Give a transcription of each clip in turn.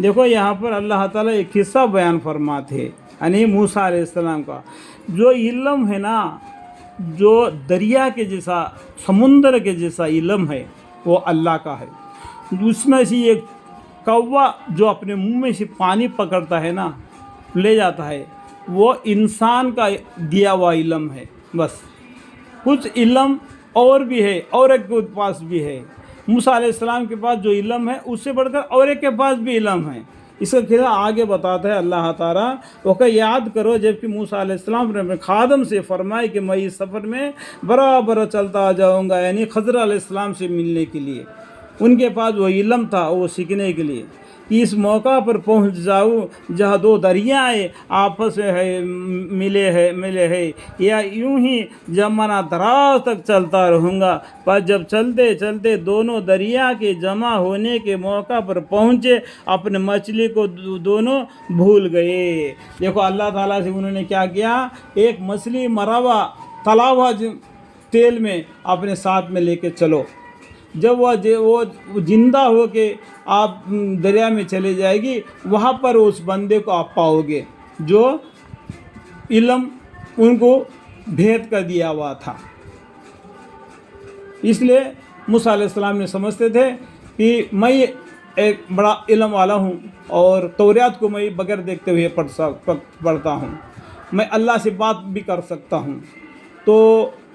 دیکھو یہاں پر اللہ تعالیٰ ایک قصہ بیان فرماتے ہیں، یعنی موسیٰ علیہ السلام کا جو علم ہے نا، جو دریا کے جیسا، سمندر کے جیسا علم ہے، وہ اللہ کا ہے۔ اس میں سے ایک کوا جو اپنے منہ میں سے پانی پکڑتا ہے نا، لے جاتا ہے، وہ انسان کا دیا ہوا علم ہے۔ بس کچھ علم اور بھی ہے، اور ایک کے پاس بھی ہے۔ موسیٰ علیہ السلام کے پاس جو علم ہے، اس سے بڑھ کر اور ایک کے پاس بھی علم ہے۔ اس کا قصہ آگے بتاتا ہے اللہ تعالیٰ، وہ کہ یاد کرو جب کہ موسیٰ علیہ السلام نے اپنے خادم سے فرمائے کہ میں اس سفر میں برابر چلتا جاؤں گا، یعنی خضر علیہ السلام سے ملنے کے لیے۔ ان کے پاس وہ علم تھا، وہ سیکھنے کے لیے کہ اس موقع پر پہنچ جاؤں جہاں دو دریائیں آپس میں ملے ہیں، یا یوں ہی زمانہ دراز تک چلتا رہوں گا۔ پر جب چلتے چلتے دونوں دریا کے جمع ہونے کے موقع پر پہنچے، اپنے مچھلی کو دونوں بھول گئے۔ دیکھو اللہ تعالیٰ سے انہوں نے کیا کیا، ایک مچھلی مرا ہوا تلا ہوا تیل میں اپنے ساتھ میں لے کے چلو، جب وہ زندہ ہو کے آپ دریا میں چلے جائے گی، وہاں پر اس بندے کو آپ پاؤ گے جو علم ان کو بھید کر دیا ہوا تھا۔ اس لیے موسیٰ علیہ السلام نے سمجھتے تھے کہ میں ایک بڑا علم والا ہوں، اور توریات کو میں بغیر دیکھتے ہوئے پڑھتا ہوں، میں اللہ سے بات بھی کر سکتا ہوں۔ تو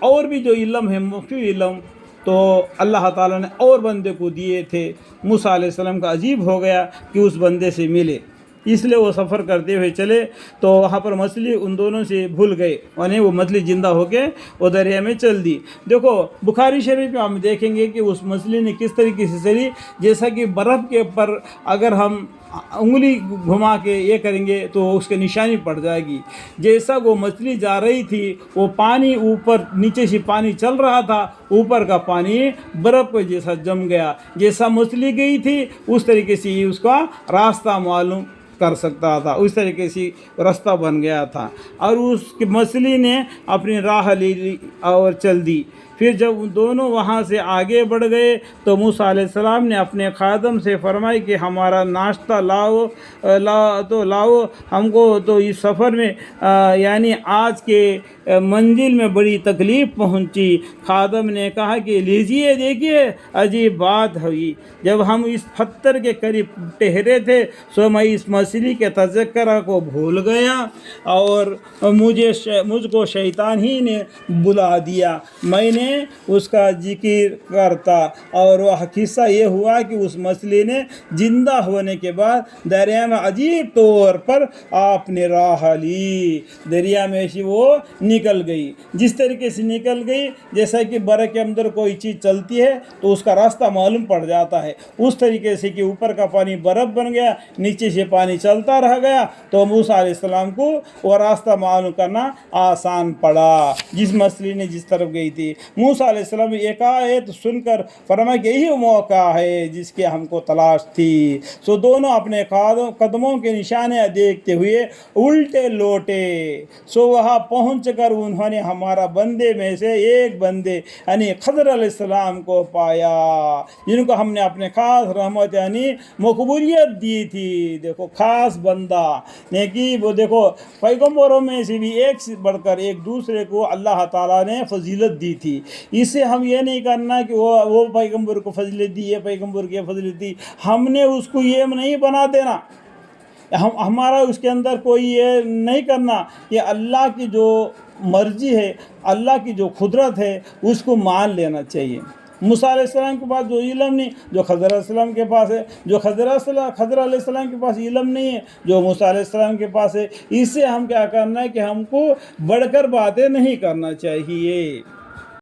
اور بھی جو علم ہے، مخفی علم، تو اللہ تعالیٰ نے اور بندے کو دیے تھے۔ موسیٰ علیہ السلام کا عجیب ہو گیا کہ اس بندے سے ملے، اس لیے وہ سفر کرتے ہوئے چلے، تو وہاں پر مچھلی ان دونوں سے بھول گئے، یعنی وہ مچھلی زندہ ہو کے وہ دریا میں چل دی۔ دیکھو بخاری شریف میں ہم دیکھیں گے کہ اس مچھلی نے کس طریقے سے چلی، جیسا کہ برف کے اوپر اگر ہم انگلی گھما کے یہ کریں گے تو اس کے نشانی پڑ جائے گی۔ جیسا وہ مچھلی جا رہی تھی، وہ پانی اوپر نیچے سے پانی چل رہا تھا، اوپر کا پانی برف کو جیسا جم گیا، جیسا مچھلی گئی تھی اس طریقے سے اس کا راستہ معلوم کر سکتا تھا، اس طریقے سے راستہ بن گیا تھا، اور اس مچھلی نے اپنی راہ لی اور چل دی۔ پھر جب دونوں وہاں سے آگے بڑھ گئے تو موسیٰ علیہ السلام نے اپنے خادم سے فرمائی کہ ہمارا ناشتہ لاؤ ہم کو تو اس سفر میں یعنی آج کے منزل میں بڑی تکلیف پہنچی۔ خادم نے کہا کہ لیجئے، دیکھیے عجیب بات ہوئی، جب ہم اس پتھر کے قریب ٹھہرے تھے سو میں اس مچھلی کے تذکرہ کو بھول گیا، اور مجھ کو شیطان ہی نے بلا دیا، میں نے اس کا ذکر کرتا، اور وہ قصہ یہ ہوا کہ اس مچھلی نے زندہ ہونے کے بعد دریا میں عجیب طور پر آپ نے راہ لی، دریا میں سے وہ نکل گئی۔ جس طریقے سے نکل گئی، جیسا کہ برف کے اندر کوئی چیز چلتی ہے تو اس کا راستہ معلوم پڑ جاتا ہے، اس طریقے سے کہ اوپر کا پانی برف بن گیا، نیچے سے پانی چلتا رہ گیا، تو موسیٰ علیہ السلام کو وہ راستہ معلوم کرنا آسان پڑا جس مچھلی نے جس طرف گئی تھی۔ موسیٰ علیہ السلام ایک آیت سن کر فرمایا کہ یہی موقع ہے جس کی ہم کو تلاش تھی۔ سو دونوں اپنے قدموں کے نشانے دیکھتے ہوئے الٹے لوٹے، سو وہاں پہنچ کر انہوں نے ہمارا بندے میں سے ایک بندے یعنی خضر علیہ السلام کو پایا، جن کو ہم نے اپنے خاص رحمت یعنی مقبولیت دی تھی۔ دیکھو خاص بندہ نیکی، وہ دیکھو پیغمبروں میں سے بھی ایک سے بڑھ کر ایک دوسرے کو اللہ تعالیٰ نے فضیلت دی تھی۔ اس سے ہم یہ نہیں کرنا کہ وہ پیغمبر کو فضیلت دی، یہ پیغمبر کی فضیلت دی، ہم نے اس کو یہ نہیں بنا دینا، ہمارا اس کے اندر کوئی یہ نہیں کرنا کہ اللہ کی جو مرضی ہے، اللہ کی جو قدرت ہے اس کو مان لینا چاہیے۔ موسیٰ علیہ السلام کے پاس جو علم نہیں جو خضر علیہ السلام کے پاس ہے، جو خضر علیہ السلام کے پاس علم نہیں ہے جو موسیٰ علیہ السلام کے پاس ہے، اس سے ہم کیا کرنا ہے کہ ہم کو بڑھ کر باتیں نہیں کرنا چاہیے۔